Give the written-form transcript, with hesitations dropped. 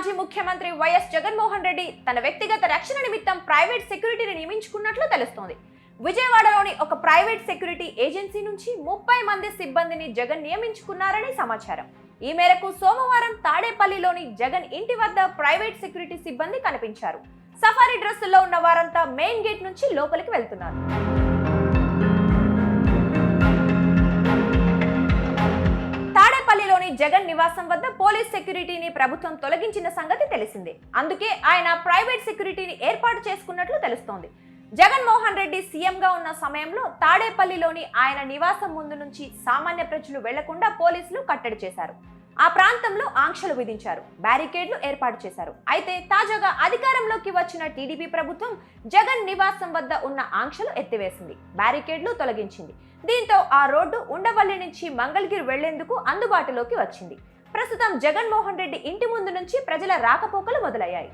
మాజీ ముఖ్యమంత్రి వైఎస్ జగన్మోహన్ రెడ్డి తన వ్యక్తిగత రక్షణ నిమిత్తం ప్రైవేట్ సెక్యూరిటీని నియమించుకున్నట్లు తెలుస్తోంది. విజయవాడలోని ఒక ప్రైవేట్ సెక్యూరిటీ ఏజెన్సీ నుంచి 30 మంది సిబ్బందిని జగన్ నియమించుకున్నారని సమాచారం. ఈ మేరకు సోమవారం తాడేపల్లిలోని జగన్ ఇంటి వద్ద ప్రైవేట్ సెక్యూరిటీ సిబ్బంది కనిపించారు. సఫారీ డ్రెస్సుల్లో ఉన్న వారంతా మెయిన్ గేట్ నుంచి లోపలికి వెళ్తున్నారు. తాడేపల్లిలోని జగన్ నివాసం వద్ద పోలీస్ సెక్యూరిటీని ప్రభుత్వం తొలగించిన సంగతి తెలిసిందే. అందుకే ఆయన ప్రైవేట్ సెక్యూరిటీని ఏర్పాటు చేసుకున్నట్లు తెలుస్తోంది. జగన్మోహన్ రెడ్డి సీఎంగా ఉన్న సమయంలో తాడేపల్లిలోని ఆయన నివాసం ముందు నుంచి సామాన్య ప్రజలు వెళ్లకుండా పోలీసులు కట్టడి చేశారు. ఆ ప్రాంతంలో ఆంక్షలు విధించారు, బ్యారికేడ్లు ఏర్పాటు చేశారు. అయితే తాజాగా అధికారంలోకి వచ్చిన టీడీపీ ప్రభుత్వం జగన్ నివాసం వద్ద ఉన్న ఆంక్షలు ఎత్తివేసింది, బ్యారికేడ్లు తొలగించింది. దీంతో ఆ రోడ్డు ఉండవల్లి నుంచి మంగళగిరి వెళ్లేందుకు అందుబాటులోకి వచ్చింది. ప్రస్తుతం జగన్మోహన్ రెడ్డి ఇంటి ముందు నుంచి ప్రజల రాకపోకలు మొదలయ్యాయి.